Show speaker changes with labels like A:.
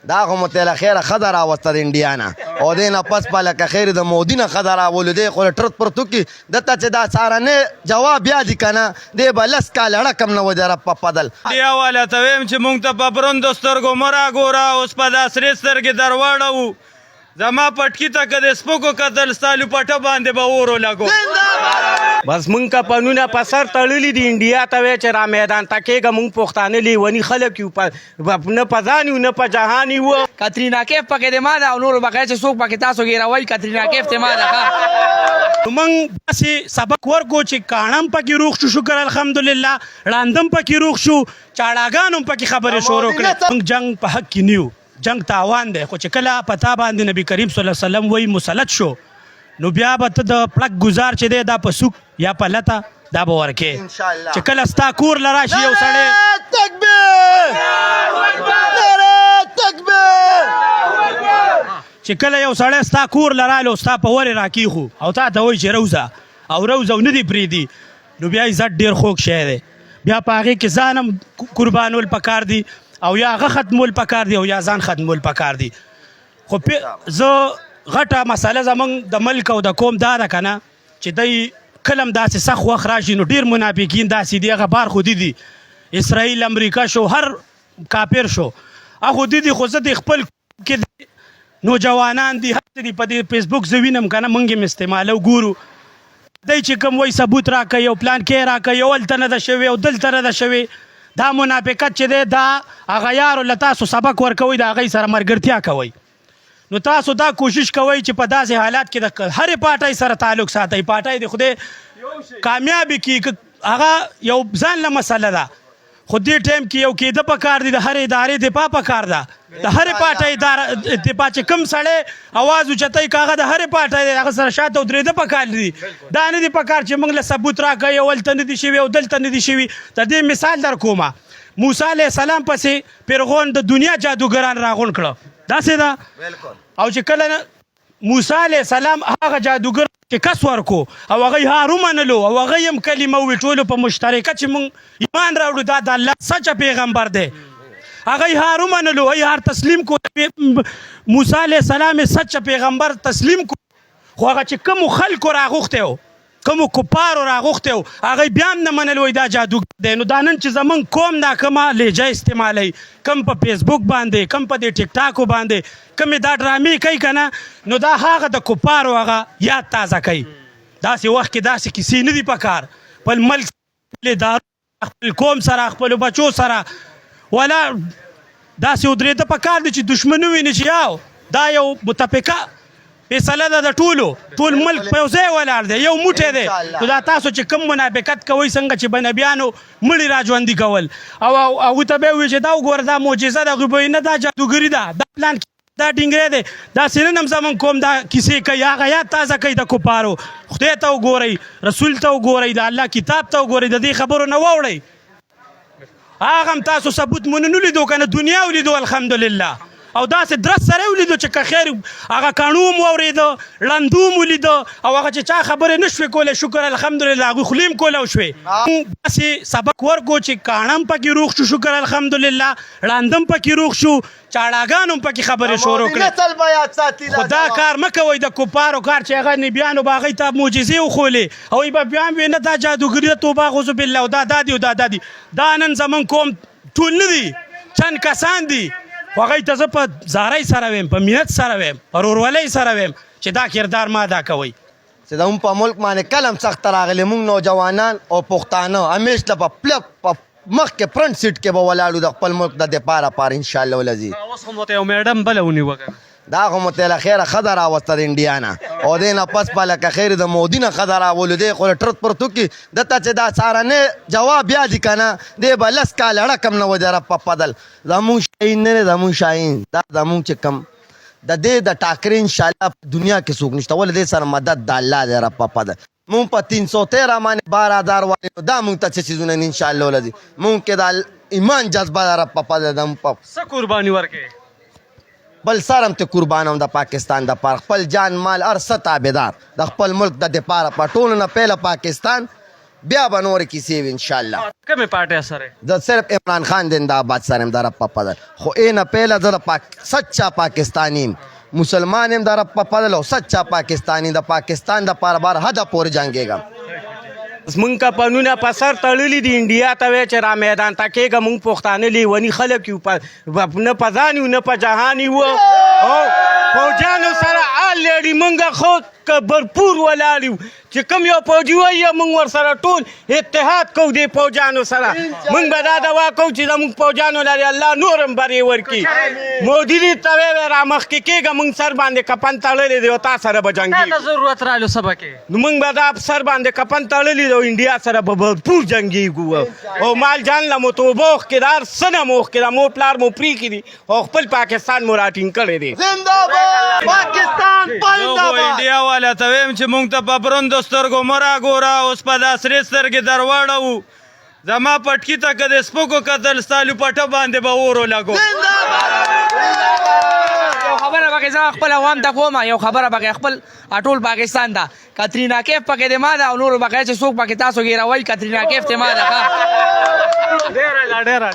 A: دا خو مو تېله خیره ښځه راوسته د انډیا نه او دې نه پس به لکه خیر د مودي نه ښځه راولو دی خو له ټرت پرت وکړي دته چې دا سارنې جواب بیا دي که نه دی به لس کاله ړکم نه و د رب په فضل
B: دې حواله ته ویم چې موږ ته په بروندو سترګو مه راګوره اوس په دا سرې سترګې در واړوو زما پټکي ته که د سپکو کتل ستا لوپټه باندې به اور ولګو
C: بس مونږ کپنونه په سر تړلي دي انډیا ته وایي چې را میدان ته کېږه مونږ پښتانه لیوني خلک یو نه په ځان یو نه په جهان یو
D: کترینا کیف پکې د ما ده او نورو بقیه چې څوک پکې تاسو ګیروئ کترینا کیف ته ما ده
C: موږ داسې سبق ورکو چې کاڼم پکې روغ شو شکر الحمدلله ړاندم پکې روغ شو چاړاګان هم پکې خبرې شروع کړې موږ جنګ په حق کې نیو جنگ تاوان دی خو چې کله پتا باندې نبی کریم صلی الله علیه وسلم وایي مسلط شو نو بیا به ته د پړک ګزار چې دی دا په سوک یا په لته دا به ورکې چې کله ستا کور له راشي یو سړی چې کله یو سړی ستا کور له رالی او ستا په ورې راکېښو او تا ته وایي چې روزه او روزه او نه دي پرېږدي نو بیا عزت ډېر خوږ شی دی بیا په هغې کې ځان هم قربانول پکار دي او یا هغه ختمول پکار دی او یا ځان ختمول پکار دی خو زه غټه مسله زمونږ د ملک او د قوم دا ده که نه چې دی کله هم داسې سخت وخت راشي نو ډېر منافقین داسې دي هغه بار خو دي اسرائیل امریکا شو هر کافر شو هغه دي خو زه د خپل کې نوجوانان دي هر څه دي په دې فیسبوک زه وینم که نه موږ هم استعمالو ګورو دی چې کوم وایي ثبوت راکوي او پلان کې راکوي او هلته نه ده شوې او دلته نه ده شوې دا منافقت چې دی دا هغه یارو له تاسو سبق ورکوئ د هغوی سره ملګرتیا کوئ نو تاسو دا کوشش کوئ چې په داسې حالات کې د هرې پارټۍ سره تعلق ساتئ پارټۍ د خدای کامیابي کړي هغه یو ځان له مسله ده خو دې ټایم کې یو کېده پکار دي د هرې ادارې دفاع پکار ده د هرې پارټۍ دفاع چې کوم سړی اواز اوچتوي که هغه د هرې پارټۍ دی هغه سره شاته ودرېده پکار دي دا نه دي پکار چې موږ له ثبوت راکوي او هلته نه دي شوي او دلته نه دي شوي د دې مثال در کومه موسی علیه السلام پسې فرعون د دنیا جادوګران راغونډ کړه داسې ده او چې کله موسی علیه السلام هغه جادوګر چې کس ورکو او هغه یې هار ومنلو او هغه یې هم کلمه وویل ټولو په مشترکه چې موږ ایمان راوړو دا د الله سچه پیغمبر دی هغه یې هار ومنلو هغه یې هار تسلیم کو موسی علیه السلام یې سچه پیغمبر تسلیم کو خو هغه چې کومو خلکو راغوښتی و کومو کفارو راغوښتی و هغه بیا هم نه منل وایي دا جادوګر دی نو دا نن چې زمونږ قوم دا کومه لهجه استعمالوي کم په فیسبوک باندې کم په دې ټیک ټاکو باندې کمې دا ډرامې کوي که نه نو دا هغه د کفارو هغه یاد تازه کوي داسې وخت کې داسې کیسې نه دي پکار خپل ملک خپل قوم سره خپلو بچو سره ولا داسې ودرېده پکار دي چې دشمن وویني چې یاو دا یو متفقه فیصله ده د ټول ملک په یو ځای ولاړ دی یو موټی دی نو دا تاسو چې کوم منافقت کوئ څنګه چې به نبیانو مړي را ژوندي کول او هغوی ته به یې ووایي چې دا وګوره دا معجزه ده هغوی به وایي نه دا جادوګري ده دا پلان دا ډینګری دی داسې نن هم زمونږ قوم دا کیسې کوي هغه یاد تازه کوي د کفارو خدای ته وګورئ رسول ته وګورئ د الله کتاب ته وګورئ د دې خبرو نه واوړئ هغه هم تاسو ثبوت مو نه لیدو که نه دنیا ولیدو الحمدلله او داسې درست سره یې ولیدو چې که خیر هغه کاڼو هم واورېده ړندو هم ولیده او هغه چې چا خبرې نه شوې کولی شکر الحمدلله هغوی خولې هم کولی شوې داسې سبق ورکو چې کاڼه هم پکې روغ شو شکر الحمدلله ړانده هم پکې روغ شو چاړاګانو هم پکې خبرې شروع کړې خو دا کار مه کوئ د کفارو کار چې هغه نبیانو به هغوی ته معجزې وښولې هغوی به بیا هم ویې نه دا جادوګري ده توبه اعوذ بالله او دا دي او دا دي دا نن زمونږ قوم ټول نه دي چند کسان دي خو هغوی ته زه په زارۍ سره ویم په مینت سره ویم په ورورولۍ سره ویم چې دا کردار ما ادا کوئ
A: چې زموږ په ملک باندې کله هم سخته راغلې موږ نوجوانان او پښتانه همیش د په مخکې فرنټ سیټ کې به ولاړو د خپل ملک د دفاع لپاره انشاءالله العزیز
B: اوس خو مو ته یو میډم بله ونیوه
A: دا خو مو تېله خیره ښځه راوسته د انډیا نه او دې نه پس به لکه خیر د مودي نه ښځه راولو دی خو له ټرت پرت وکړي دته چې دا سارنې جواب بیا دي که نه دی به لس کاله ړکم نه و د رب په فضل زمونږ شاهین نه دی زمونږ شاهین دا زمونږ چې کم د دې د ټاکرې انشاءالله په دنیا کې څوک نشته ولې دې سره مدد د الله دی رب په فضل مونږ په 313 باندې 12000 والے دا مونږ ته څه څیزونه نه انشاءالله العزیز مونږ کې د ایمان جذبه د رب په فضل د
B: څه قرباني ورکوې
A: بل سرم ته قربانم د پاکستان د پاره خپل جان مال هر څه تابعدار د خپل ملک د دفاع لپاره ټولو نه پهله پاکستان بیا به نورې کیسې وي انشاءالله.
B: کومې پارټۍ سره
A: زه صرف عمران خان زنده آباد سره یم، د رب په فضل. خو اینه پهله زه د سچا پاکستانی یم، مسلمان یم د رب په فضل او سچا پاکستانی، د پاکستان د پاره بار حده پورې جنګېږم.
E: مونږ کپنونه په سر تړلي دي انډیا ته وایي چې را میدان ته کېږه. مونږ پښتانه لیوني خلک یو، نه په ځان یو نه په جهان یو. او فوجانو سره حال لري مونږ خو برپور ولاړ یو چې کوم یو فوجي وایي موږ ورسره ټول اتحاد کوو دې فوجانو سره. موږ به دا دعا کوو چې زموږ فوجانو لري الله نور هم برې ورکړي. مودي دې ته وایي را مخکې کېږه، موږ سر باندې کفن تړلی دی او تا سره به جنګېږو.
B: ضرورت رالو سبا کې
E: نو موږ به دا سر باندې کفن تړلی دی او انډیا سره به برپور جنګېږو او مال جان له مو توبه وښکې دا هر څه نه مو وښکې دا مور پلار مو پرېښي دي او خپل پاکستان مو راټینګ کړی دی.
A: پاکستان
B: انډیا والا ته وایم چې موږ ته په بروندو سترګو مه راګوره، اوس په دا سرې سترګې در واړوو. زما پټکي ته که د سپکو کتل ستا لوپټه باندې به اور ولګو.
D: یو خبره پکې زه خپل عوام ته کوم، یو خبره پکې خپل ټول پاکستان ته، کترینا کیف پکې د ما ده او نور بقیه چې څوک پکې تاسو ګیروئ، کترینا کیف ته ما ده.
B: ډېره